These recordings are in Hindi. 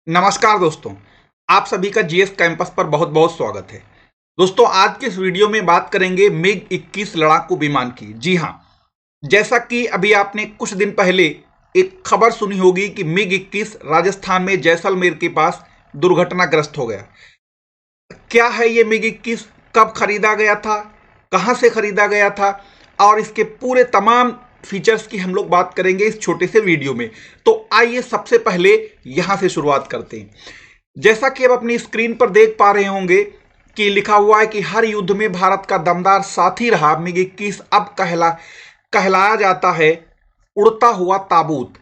नमस्कार दोस्तों, आप सभी का जीएस कैंपस पर बहुत बहुत स्वागत है। दोस्तों, आज के इस वीडियो में बात करेंगे मिग 21 लड़ाकू विमान की। जी हाँ, जैसा कि अभी आपने कुछ दिन पहले एक खबर सुनी होगी कि मिग 21 राजस्थान में जैसलमेर के पास दुर्घटनाग्रस्त हो गया। क्या है ये मिग 21, कब खरीदा गया था, कहां से खरीदा गया था और इसके पूरे तमाम फीचर्स की हम लोग बात करेंगे इस छोटे से वीडियो में। तो आइए सबसे पहले यहां से शुरुआत करते हैं। जैसा कि अब अपनी स्क्रीन पर देख पा रहे होंगे कि लिखा हुआ है कि हर युद्ध में भारत का दमदार साथी रहा मिग 21 अब कहलाया जाता है उड़ता हुआ ताबूत।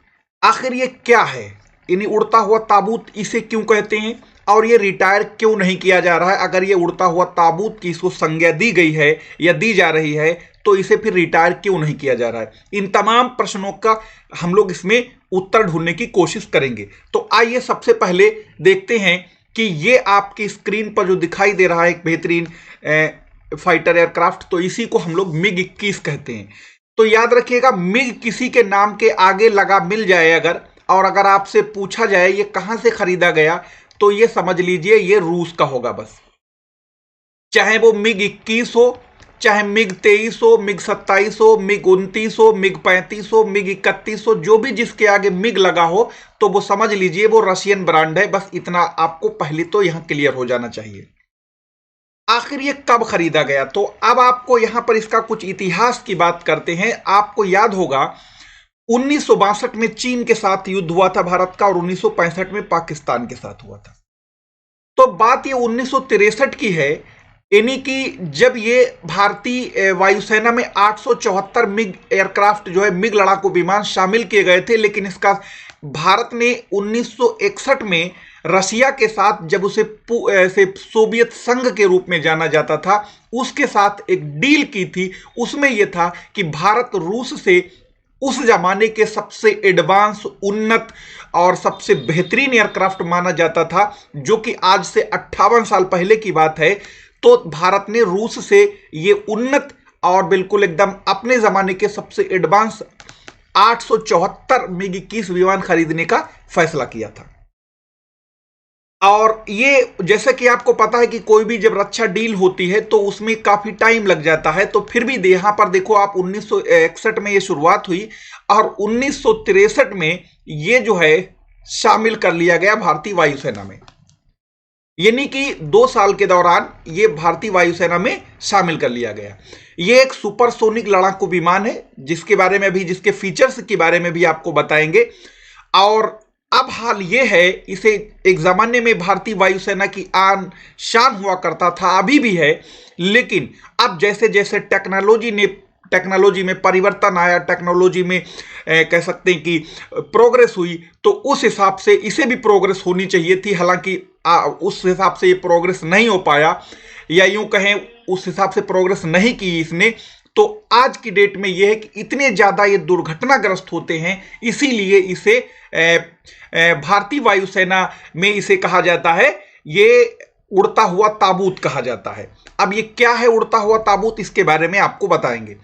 आखिर ये क्या है, यानी उड़ता हुआ ताबूत इसे क्यों कहते हैं और ये रिटायर क्यों नहीं किया जा रहा है? अगर ये उड़ता हुआ ताबूत की इसको संज्ञा दी गई है या दी जा रही है तो इसे फिर रिटायर क्यों नहीं किया जा रहा है? इन तमाम प्रश्नों का हम लोग इसमें उत्तर ढूंढने की कोशिश करेंगे। तो आइए सबसे पहले देखते हैं कि ये आपकी स्क्रीन पर जो दिखाई दे रहा है एक बेहतरीन फाइटर एयरक्राफ्ट, तो इसी को हम लोग मिग 21 कहते हैं। तो याद रखिएगा, मिग किसी के नाम के आगे लगा मिल जाए अगर, और अगर आपसे पूछा जाए ये कहां से खरीदा गया, तो ये समझ लीजिए ये रूस का होगा बस। चाहे वो मिग 21 हो, चाहे मिग 23 हो, मिग 27 हो, मिग 29 हो, मिग 35 हो, मिग 31 हो, जो भी जिसके आगे मिग लगा हो तो वो समझ लीजिए वो रशियन ब्रांड है। बस इतना आपको पहले तो यहां क्लियर हो जाना चाहिए। आखिर ये कब खरीदा गया, तो अब आपको यहां पर इसका कुछ इतिहास की बात करते हैं। आपको याद होगा 1962 में चीन के साथ युद्ध हुआ था भारत का और 1965 में पाकिस्तान के साथ हुआ था। तो बात ये 1963 की है, यानी कि जब ये भारतीय वायुसेना में 874 मिग एयरक्राफ्ट जो है मिग लड़ाकू विमान शामिल किए गए थे। लेकिन इसका भारत ने 1961 में रशिया के साथ, जब उसे सोवियत संघ के रूप में जाना जाता था, उसके साथ एक डील की थी। उसमें यह था कि भारत रूस से उस जमाने के सबसे एडवांस, उन्नत और सबसे बेहतरीन एयरक्राफ्ट माना जाता था, जो कि आज से 58 साल पहले की बात है। तो भारत ने रूस से ये उन्नत और बिल्कुल एकदम अपने जमाने के सबसे एडवांस 874 मिग 21 विमान खरीदने का फैसला किया था। और ये जैसे कि आपको पता है कि कोई भी जब रक्षा डील होती है तो उसमें काफी टाइम लग जाता है। तो फिर भी यहां पर देखो आप 1961 में ये शुरुआत हुई और 1963 में ये जो है शामिल कर लिया गया भारतीय वायुसेना में। यानी कि 2 साल के दौरान ये भारतीय वायुसेना में शामिल कर लिया गया। ये एक सुपरसोनिक लड़ाकू विमान है जिसके बारे में भी, जिसके फीचर्स के बारे में भी आपको बताएंगे। और अब हाल ये है, इसे एक जमाने में भारतीय वायुसेना की आन शान हुआ करता था, अभी भी है। लेकिन अब जैसे जैसे टेक्नोलॉजी में परिवर्तन आया, टेक्नोलॉजी में कह सकते हैं कि प्रोग्रेस हुई, तो उस हिसाब से इसे भी प्रोग्रेस होनी चाहिए थी। हालांकि उस हिसाब से ये प्रोग्रेस नहीं हो पाया, या यूं कहें उस हिसाब से प्रोग्रेस नहीं की इसने। तो आज की डेट में यह है कि इतने ज्यादा ये दुर्घटनाग्रस्त होते हैं, इसीलिए इसे भारतीय वायुसेना में इसे कहा जाता है, ये उड़ता हुआ ताबूत कहा जाता है। अब ये क्या है उड़ता हुआ ताबूत, इसके बारे में आपको बताएंगे।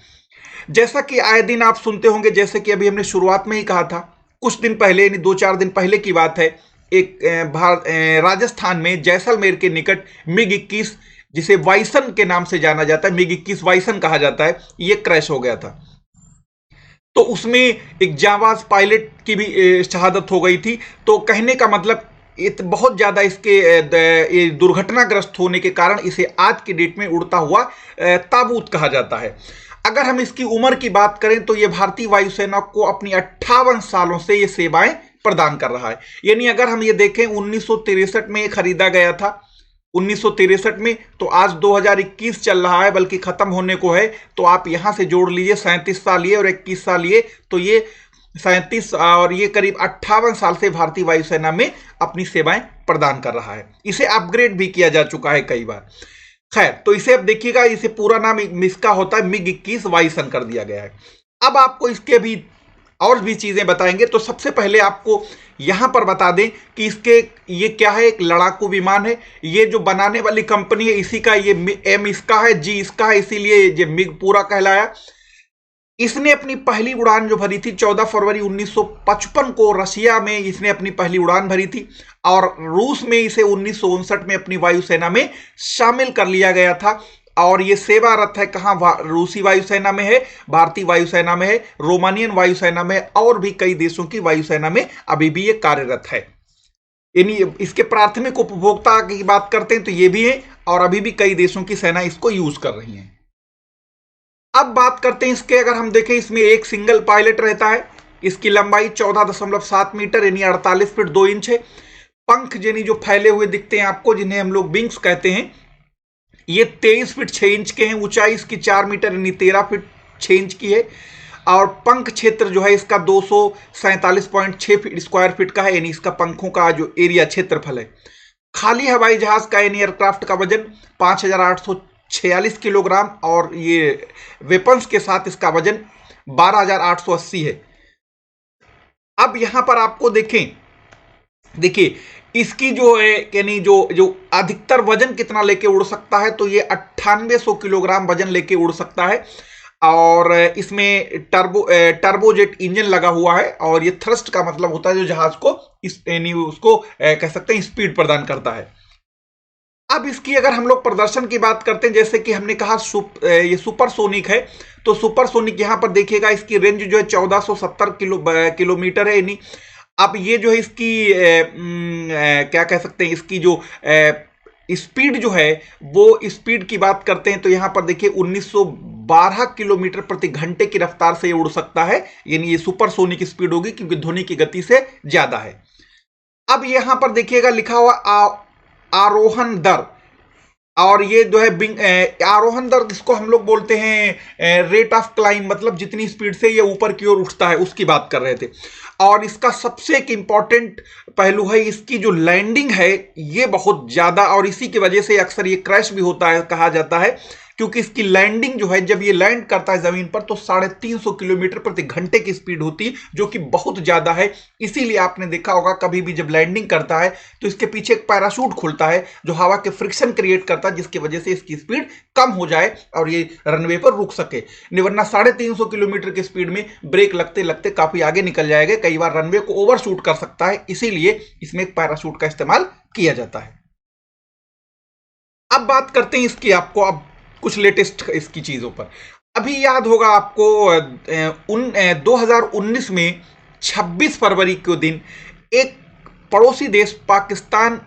जैसा कि आए दिन आप सुनते होंगे, जैसे कि अभी हमने शुरुआत में ही कहा था, कुछ दिन पहले यानी 2-4 दिन पहले की बात है, एक राजस्थान में जैसलमेर के निकट मिग 21, जिसे वाइसन के नाम से जाना जाता है, मिग 21 वाइसन कहा जाता है, ये क्रैश हो गया था। तो उसमें एक जांबाज पायलट की भी शहादत हो गई थी। तो कहने का मतलब बहुत ज्यादा इसके ये दुर्घटनाग्रस्त होने के कारण इसे आज की डेट में उड़ता हुआ ताबूत कहा जाता है। अगर हम इसकी उम्र की बात करें तो ये भारतीय वायुसेना को अपनी 58 सालों से ये सेवाएं प्रदान कर रहा है। यानी अगर हम ये देखें 1963 में ये खरीदा गया था, 1963 में, तो आज 2021 चल रहा है, बल्कि खत्म होने को है। तो आप यहां से जोड़ लीजिए 37 साल ये और 21 साल ये, तो ये 37 और ये करीब 58 साल से भारतीय वायुसेना में अपनी सेवाएं प्रदान कर रहा है। इसे अपग्रेड भी किया जा चुका है कई बार। खैर, तो इसे अब देखिएगा, इसे पूरा नाम इसका होता है मिग 21 वाइसन कर दिया गया है। अब आपको इसके भी और भी चीजें बताएंगे। तो सबसे पहले आपको यहां पर बता दें कि ये क्या है, एक लड़ाकू विमान है। ये जो बनाने वाली कंपनी है इसी का, ये एम इसका है, जी इसका है, इसीलिए ये मिग पूरा कहलाया। इसने अपनी पहली उड़ान जो भरी थी 14 फरवरी 1955 को रशिया में इसने अपनी पहली उड़ान भरी थी, और रूस में इसे 1959 में अपनी वायुसेना में शामिल कर लिया गया था। और ये सेवारत है कहाँ, रूसी वायुसेना में है, भारतीय वायुसेना में है, रोमानियन वायुसेना में, और भी कई देशों की वायुसेना में अभी भी ये कार्यरत है। यानी इसके प्राथमिक उपभोक्ता की बात करते हैं तो ये भी है, और अभी भी कई देशों की सेना इसको यूज कर रही है। अब बात करते हैं इसके, अगर हम देखें इसमें एक सिंगल पायलट रहता है। इसकी लंबाई 14.7 मीटर यानी 48 फीट 2 इंच है। पंख यानी जो फैले हुए दिखते हैं आपको, जिन्हें हम लोग विंग्स कहते हैं, ये 23 फीट 6 इंच के हैं। ऊंचाई इसकी 4 मीटर यानी 13 फीट 6 इंच की है। और पंख क्षेत्र जो है इसका 247.6 फीट स्क्वायर फीट का है, यानी इसका पंखों का जो एरिया क्षेत्रफल है। खाली हवाई जहाज का यानी एयरक्राफ्ट का वजन 5,846 किलोग्राम, और ये वेपन्स के साथ इसका वजन 12,880 है। अब यहां पर आपको देखिए इसकी जो है यानी जो अधिकतर वजन कितना लेके उड़ सकता है, तो ये 9800 किलोग्राम वजन लेके उड़ सकता है। और इसमें टर्बोजेट इंजन लगा हुआ है, और ये थ्रस्ट का मतलब होता है जो जहाज को यानी उसको कह सकते हैं स्पीड प्रदान करता है। अब इसकी अगर हम लोग प्रदर्शन की बात करते हैं, जैसे कि हमने कहा ये सुपरसोनिक है, तो सुपरसोनिक यहां पर देखिएगा इसकी रेंज जो है 1470 किलोमीटर है। यानी अब ये जो है इसकी क्या कह सकते हैं, इसकी जो स्पीड जो है वो स्पीड की बात करते हैं तो यहां पर देखिए 1912 किलोमीटर प्रति घंटे की रफ्तार से ये उड़ सकता है। यानी ये सुपरसोनिक स्पीड होगी क्योंकि ध्वनि की गति से ज्यादा है। अब यहां पर देखिएगा लिखा हुआ आरोहण दर, और ये जो है आरोहण दर जिसको हम लोग बोलते हैं रेट ऑफ क्लाइंब, मतलब जितनी स्पीड से ये ऊपर की ओर उठता है उसकी बात कर रहे थे। और इसका सबसे एक इंपॉर्टेंट पहलू है इसकी जो लैंडिंग है, ये बहुत ज्यादा, और इसी की वजह से अक्सर ये क्रैश भी होता है कहा जाता है, क्योंकि इसकी लैंडिंग जो है जब ये लैंड करता है जमीन पर तो 350 किलोमीटर प्रति घंटे की स्पीड होती है, जो कि बहुत ज्यादा है। इसीलिए आपने देखा होगा कभी भी जब लैंडिंग करता है तो इसके पीछे एक पैराशूट खुलता है जो हवा के फ्रिक्शन क्रिएट करता है, जिसकी वजह से इसकी स्पीड कम हो जाए और ये रनवे पर रुक सके। वरना 350 किलोमीटर की स्पीड में ब्रेक लगते लगते काफी आगे निकल जाएगा, कई बार रनवे को ओवरशूट कर सकता है, इसीलिए इसमें एक पैराशूट का इस्तेमाल किया जाता है। अब बात करते हैं इसकी, आपको अब कुछ लेटेस्ट इसकी चीजों पर। अभी याद होगा आपको 2019 में 26 फरवरी के दिन एक पड़ोसी देश पाकिस्तान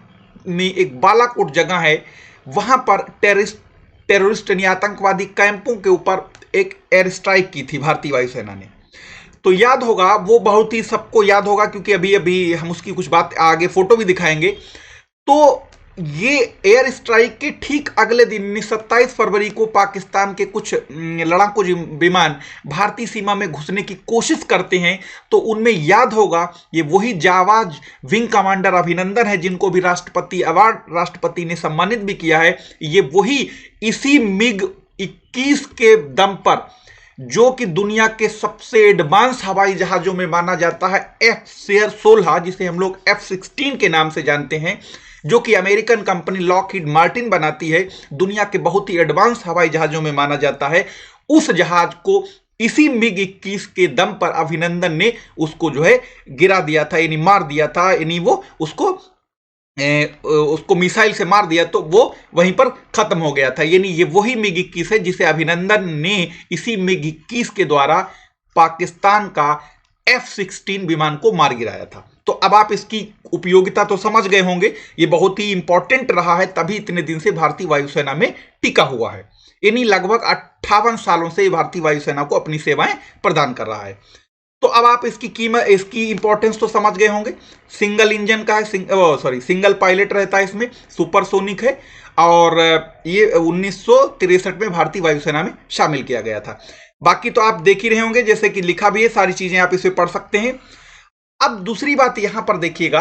में एक बालाकोट जगह है, वहां पर टेररिस्ट यानी आतंकवादी कैंपों के ऊपर एक एयर स्ट्राइक की थी भारतीय वायुसेना ने। तो याद होगा, वो बहुत ही सबको याद होगा क्योंकि अभी अभी हम उसकी कुछ बात आगे फोटो भी दिखाएंगे। तो ये एयर स्ट्राइक के ठीक अगले दिन 27 फरवरी को पाकिस्तान के कुछ लड़ाकू विमान भारतीय सीमा में घुसने की कोशिश करते हैं। तो उनमें याद होगा ये वही जाबाज विंग कमांडर अभिनंदन है, जिनको भी राष्ट्रपति अवार्ड राष्ट्रपति ने सम्मानित भी किया है। ये वही इसी मिग 21 के दम पर, जो कि दुनिया के सबसे एडवांस हवाई जहाजों में माना जाता है, F-16 जिसे हम लोग F-16 के नाम से जानते हैं, जो कि अमेरिकन कंपनी लॉकहीड मार्टिन बनाती है, दुनिया के बहुत ही एडवांस हवाई जहाजों में माना जाता है। उस जहाज को इसी मिग 21 के दम पर अभिनंदन ने उसको जो है गिरा दिया था, यानी मार दिया था, यानी वो उसको मिसाइल से मार दिया, तो वो वहीं पर खत्म हो गया था। यानी ये वही मिग 21 है जिसे अभिनंदन ने इसी मिग 21 के द्वारा पाकिस्तान का F-16 विमान को मार गिराया था। तो अब आप इसकी उपयोगिता तो समझ गए होंगे, ये बहुत ही इंपॉर्टेंट रहा है, तभी इतने दिन से भारतीय वायुसेना में टिका हुआ है। यानी लगभग 58 सालों से भारतीय वायुसेना को अपनी सेवाएं प्रदान कर रहा है। तो अब आप इसकी कीमत, इसकी इंपॉर्टेंस तो समझ गए होंगे। सिंगल इंजन का है, सिंगल पायलट रहता है, इसमें सुपरसोनिक है, और ये 1963 में भारतीय वायुसेना में शामिल किया गया था। बाकी तो आप देख ही रहे होंगे, जैसे कि लिखा भी है, सारी चीजें आप इसे पढ़ सकते हैं। अब दूसरी बात यहां पर देखिएगा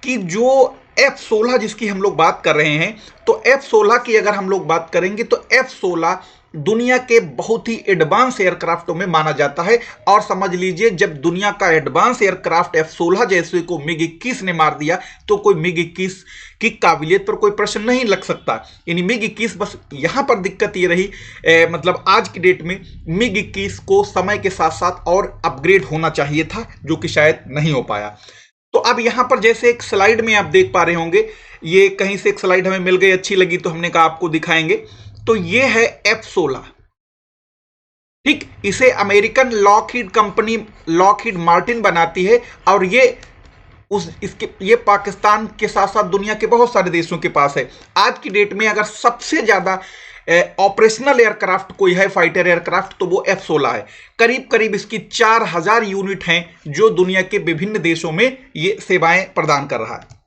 कि जो F-16 जिसकी हम लोग बात कर रहे हैं, तो F-16 की अगर हम लोग बात करेंगे तो F-16 दुनिया के बहुत ही एडवांस एयरक्राफ्टों में माना जाता है। और समझ लीजिए, जब दुनिया का एडवांस एयरक्राफ्ट F-16 जैसे को MiG-21 ने मार दिया तो कोई MiG-21 की काबिलियत पर कोई प्रश्न नहीं लग सकता। यानी MiG-21, बस यहां पर दिक्कत ये रही, मतलब आज की डेट में MiG-21 को समय के साथ साथ और अपग्रेड होना चाहिए था, जो कि शायद नहीं हो पाया। तो अब यहां पर जैसे एक स्लाइड में आप देख पा रहे होंगे, ये कहीं से एक स्लाइड हमें मिल गई, अच्छी लगी तो हमने कहा आपको दिखाएंगे। तो ये है F-16, ठीक। इसे American Lockheed company Lockheed Martin बनाती है और ये पाकिस्तान के साथ साथ दुनिया के बहुत सारे देशों के पास है। आज की डेट में अगर सबसे ज्यादा ऑपरेशनल एयरक्राफ्ट कोई है, फाइटर एयरक्राफ्ट, तो वो F-16 है। करीब करीब इसकी 4000 यूनिट हैं जो दुनिया के विभिन्न देशों में ये सेवाएं प्रदान कर रहा है।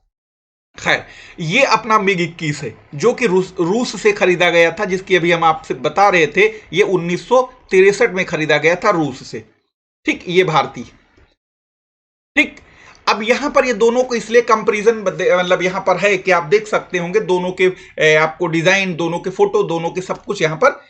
खैर, ये अपना MiG-21 है जो कि रूस से खरीदा गया था, जिसकी अभी हम आपसे बता रहे थे। ये 1963 में खरीदा गया था रूस से, ठीक। ये भारतीय, ठीक। अब यहां पर ये दोनों को इसलिए कंपैरिजन मतलब यहां पर है कि आप देख सकते होंगे दोनों के आपको डिजाइन, दोनों के फोटो, दोनों के सब कुछ यहां पर।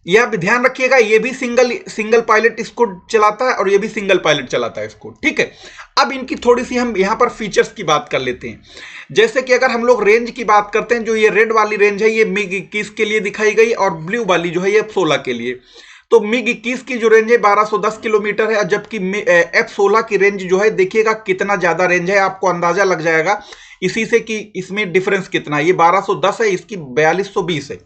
यह भी ध्यान रखिएगा, ये भी सिंगल पायलट इसको चलाता है और ये भी सिंगल पायलट चलाता है इसको, ठीक है। अब इनकी थोड़ी सी हम यहां पर फीचर्स की बात कर लेते हैं। जैसे कि अगर हम लोग रेंज की बात करते हैं, जो ये रेड वाली रेंज है ये MiG-21 के लिए दिखाई गई और ब्लू वाली जो है ये F-16 के लिए। तो MiG-21 की जो रेंज है 1210 किलोमीटर है, जबकि F-16 की रेंज जो है, देखिएगा कितना ज्यादा रेंज है, आपको अंदाजा लग जाएगा इसी से कि इसमें डिफरेंस कितना है। ये 1210 है, इसकी 4220 है।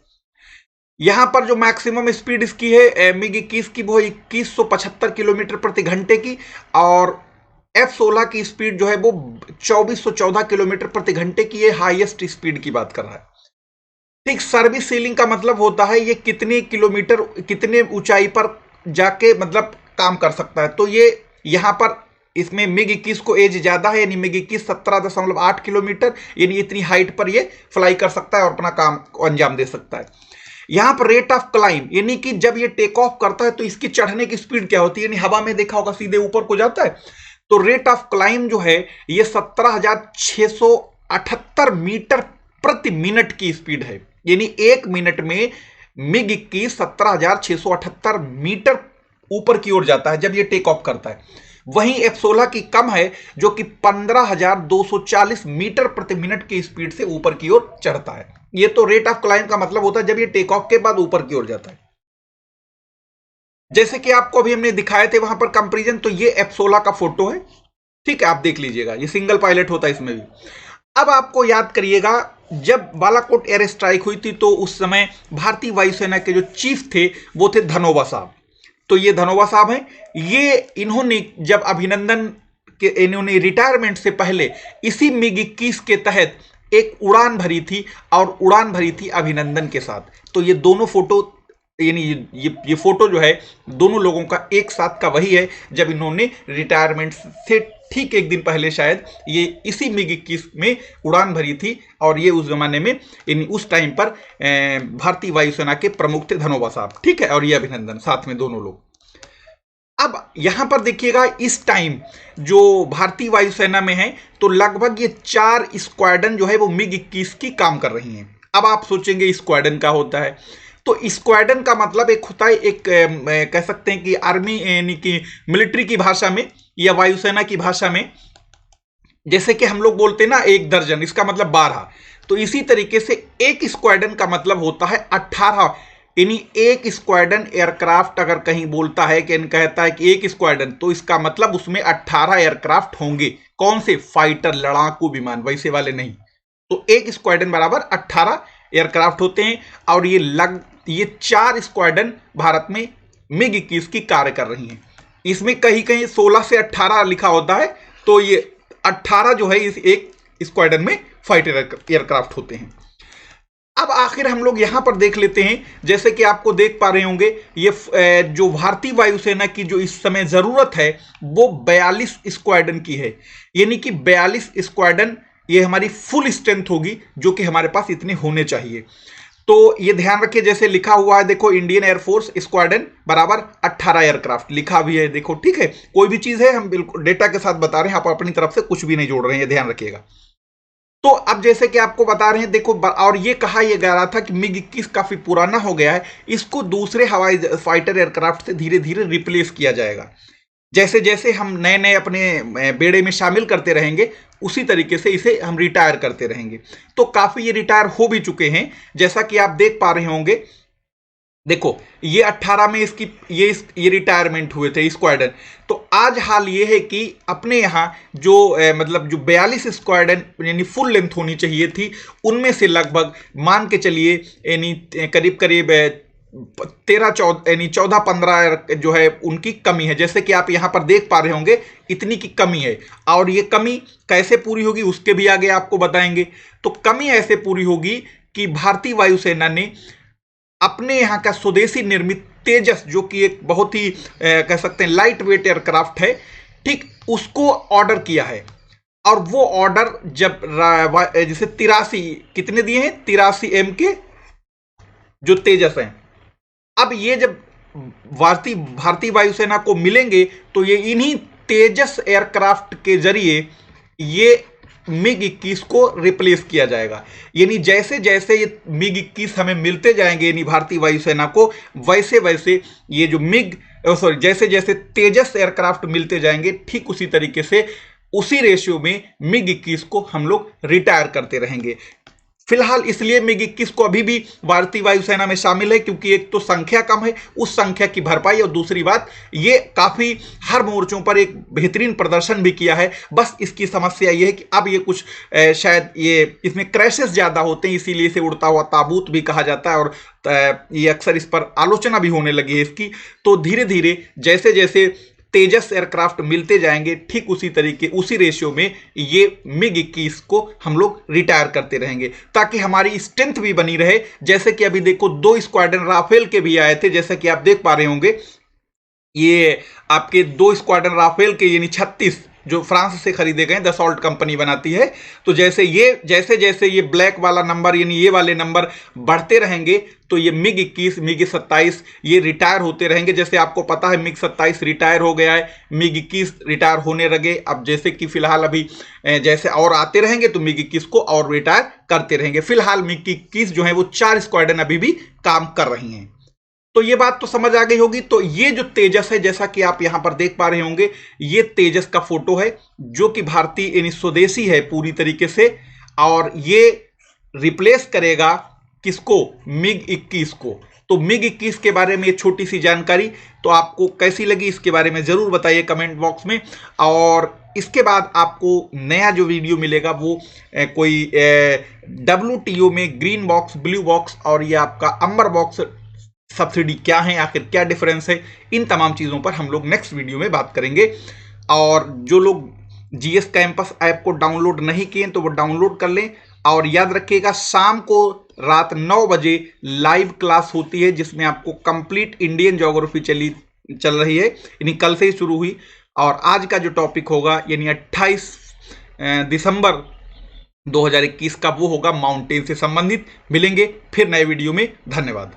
यहां पर जो मैक्सिमम स्पीड इसकी है MiG-21 की वो 2175 किलोमीटर प्रति घंटे की, और F-16 की स्पीड जो है वो 2414 किलोमीटर प्रति घंटे की। ये हाईएस्ट स्पीड की बात कर रहा है, ठीक। सर्विस सीलिंग का मतलब होता है ये कितने किलोमीटर, कितने ऊंचाई पर जाके मतलब काम कर सकता है। तो ये यहां पर इसमें MiG-21 को एज ज्यादा है, यानी MiG-21 17.8 किलोमीटर, यानी इतनी हाइट पर ये फ्लाई कर सकता है और अपना काम को अंजाम दे सकता है। यहां पर रेट ऑफ क्लाइंब, यानी कि जब ये टेक ऑफ करता है तो इसकी चढ़ने की स्पीड क्या होती है, यानी हवा में देखा होगा सीधे ऊपर को जाता है। तो रेट ऑफ क्लाइंब जो है ये 17,678 मीटर प्रति मिनट की स्पीड है, यानी 1 मिनट में MiG-21 17,678 मीटर ऊपर की ओर जाता है जब ये टेक ऑफ करता है। वहीं F-16 की कम है, जो कि 15,240 मीटर प्रति मिनट की स्पीड से ऊपर की ओर चढ़ता है। ये तो रेट ऑफ क्लाइंब का मतलब होता है जब ये टेक ऑफ के बाद ऊपर की ओर जाता है। जैसे कि आपको अभी हमने दिखाए थे वहां पर कंपैरिजन, तो ये F-16 का फोटो है, ठीक है, आप देख लीजिएगा। ये सिंगल पायलट होता है इसमें भी। अब आपको याद करिएगा, जब बालाकोट एयर स्ट्राइक हुई थी तो उस समय भारतीय वायुसेना के जो चीफ थे वो थे धनोवा साहब। तो ये धनोवा साहब हैं, ये इन्होंने जब अभिनंदन के इन्होंने रिटायरमेंट से पहले इसी MiG-21 के तहत एक उड़ान भरी थी, और उड़ान भरी थी अभिनंदन के साथ। तो ये दोनों फोटो, यानी ये फोटो जो है दोनों लोगों का एक साथ का वही है, जब इन्होंने रिटायरमेंट से ठीक एक दिन पहले शायद ये इसी MiG-21 में उड़ान भरी थी। और ये उस जमाने में, यानी उस टाइम पर भारतीय वायुसेना के प्रमुख थे धनोवा साहब, ठीक है, और ये अभिनंदन, साथ में दोनों लोग। अब यहां पर देखिएगा, इस टाइम जो भारतीय वायुसेना में है तो लगभग ये 4 स्क्वाड्रन जो है वो MiG-21 की काम कर रही हैं। अब आप सोचेंगे स्क्वाड्रन का होता है, तो स्क्वाड्रन का मतलब एक होता है, एक कह सकते हैं कि आर्मी यानी कि मिलिट्री की भाषा में या वायुसेना की भाषा में, जैसे कि हम लोग बोलते हैं ना 1 दर्जन, इसका मतलब 12। तो इसी तरीके से एक स्क्वाड्रन का मतलब होता है 18, यानी एक स्क्वाड्रन एयरक्राफ्ट अगर कहीं बोलता है कि कहता है कि एक स्क्वाड्रन, तो इसका मतलब उसमें 18 एयरक्राफ्ट होंगे। कौन से? फाइटर, लड़ाकू विमान, वैसे वाले नहीं। तो एक स्क्वाड्रन बराबर 18 एयरक्राफ्ट होते हैं, और ये 4 स्क्वाड्रन भारत में MiG-21 की कार्य कर रही हैं। इसमें कहीं कहीं 16 से 18 लिखा होता है, तो ये 18 जो है इस एक स्क्वाड्रन में फाइटर एयरक्राफ्ट होते हैं। अब आखिर हम लोग यहां पर देख लेते हैं, जैसे कि आपको देख पा रहे होंगे, ये जो भारतीय वायुसेना की जो इस समय जरूरत है वो 42 स्क्वाड्रन की है, यानी कि 42 स्क्वाड्रन ये हमारी फुल स्ट्रेंथ होगी, जो कि हमारे पास इतने होने चाहिए। तो ये ध्यान रखिए, जैसे लिखा हुआ है देखो, इंडियन एयरफोर्स स्क्वाड्रन बराबर 18 एयरक्राफ्ट लिखा भी है, देखो, ठीक है। कोई भी चीज है हम बिल्कुल डेटा के साथ बता रहे हैं, आप अपनी तरफ से कुछ भी नहीं जोड़ रहे हैं, ये ध्यान रखिएगा। तो अब जैसे कि आपको बता रहे हैं, देखो, और ये कहा यह जा रहा था कि MiG-21 काफी पुराना हो गया है, इसको दूसरे हवाई फाइटर एयरक्राफ्ट से धीरे धीरे रिप्लेस किया जाएगा। जैसे जैसे हम नए नए अपने बेड़े में शामिल करते रहेंगे, उसी तरीके से इसे हम रिटायर करते रहेंगे। तो काफी ये रिटायर हो भी चुके हैं, जैसा कि आप देख पा रहे होंगे। देखो, ये 18 में इसकी ये रिटायरमेंट हुए थे स्क्वाड्रन। तो आज हाल ये है कि अपने यहाँ जो मतलब जो 42 स्क्वाड्रन यानी फुल लेंथ होनी चाहिए थी, उनमें से लगभग मान के चलिए यानी करीब करीब 14-15 जो है उनकी कमी है। जैसे कि आप यहाँ पर देख पा रहे होंगे, इतनी की कमी है। और ये कमी कैसे पूरी होगी उसके भी आगे आपको बताएंगे। तो कमी ऐसे पूरी होगी कि भारतीय वायुसेना ने अपने यहाँ का स्वदेशी निर्मित तेजस, जो कि एक बहुत ही कह सकते हैं लाइट वेट एयरक्राफ्ट है, ठीक, उसको ऑर्डर किया है। और वो ऑर्डर जब जैसे 83 कितने दिए हैं, 83 के जो तेजस हैं, अब ये जब भारतीय वायुसेना को मिलेंगे तो ये इन्हीं तेजस एयरक्राफ्ट के जरिए ये MiG-21 को रिप्लेस किया जाएगा। यानी जैसे जैसे ये MiG-21 हमें मिलते जाएंगे यानी भारतीय वायुसेना को, वैसे वैसे ये जो जैसे जैसे तेजस एयरक्राफ्ट मिलते जाएंगे, ठीक उसी तरीके से उसी रेशियो में MiG-21 को हम लोग रिटायर करते रहेंगे। फिलहाल इसलिए MiG-21 को अभी भी भारतीय वायुसेना में शामिल है क्योंकि एक तो संख्या कम है, उस संख्या की भरपाई, और दूसरी बात ये काफी हर मोर्चों पर एक बेहतरीन प्रदर्शन भी किया है। बस इसकी समस्या ये है कि अब ये कुछ शायद ये इसमें क्रैशेस ज्यादा होते हैं, इसीलिए इसे उड़ता हुआ ताबूत भी कहा जाता है, और ये अक्सर इस पर आलोचना भी होने लगी है इसकी। तो धीरे धीरे जैसे जैसे तेजस एयरक्राफ्ट मिलते जाएंगे, ठीक उसी तरीके उसी रेशियो में ये MiG-21 को हम लोग रिटायर करते रहेंगे, ताकि हमारी स्ट्रेंथ भी बनी रहे। जैसे कि अभी देखो 2 स्क्वाड्रन राफेल के भी आए थे, जैसे कि आप देख पा रहे होंगे, ये आपके 2 स्क्वाड्रन राफेल के यानी 36 जो फ्रांस से खरीदे गए, दसॉल्ट कंपनी बनाती है। तो जैसे जैसे ये ब्लैक वाला नंबर यानी ये वाले नंबर बढ़ते रहेंगे, तो ये MiG-21 MiG-27 ये रिटायर होते रहेंगे। जैसे आपको पता है MiG-27 रिटायर हो गया है, MiG-21 रिटायर होने लगे। अब जैसे कि फिलहाल अभी जैसे और आते रहेंगे तो MiG-21 को और रिटायर करते रहेंगे। फिलहाल MiG-21 जो है वो 4 स्क्वाड्रन अभी भी काम कर रही हैं। तो ये बात तो समझ आ गई होगी। तो ये जो तेजस है, जैसा कि आप यहां पर देख पा रहे होंगे, ये तेजस का फोटो है जो कि भारतीय यानी स्वदेशी है पूरी तरीके से, और ये रिप्लेस करेगा किसको, MiG-21 को। तो MiG-21 के बारे में ये छोटी सी जानकारी तो आपको कैसी लगी इसके बारे में जरूर बताइए कमेंट बॉक्स में। और इसके बाद आपको नया जो वीडियो मिलेगा वो कोई WTO में ग्रीन बॉक्स, ब्लू बॉक्स और ये आपका अम्बर बॉक्स सब्सिडी क्या है, आखिर क्या डिफरेंस है, इन तमाम चीज़ों पर हम लोग नेक्स्ट वीडियो में बात करेंगे। और जो लोग GS कैंपस ऐप को डाउनलोड नहीं किए तो वो डाउनलोड कर लें। और याद रखिएगा, शाम को रात 9 बजे लाइव क्लास होती है जिसमें आपको कंप्लीट इंडियन ज्योग्राफी चल रही है, यानी कल से ही शुरू हुई। और आज का जो टॉपिक होगा यानी 28 दिसंबर 2021 का, वो होगा माउंटेन से संबंधित। मिलेंगे फिर नए वीडियो में। धन्यवाद।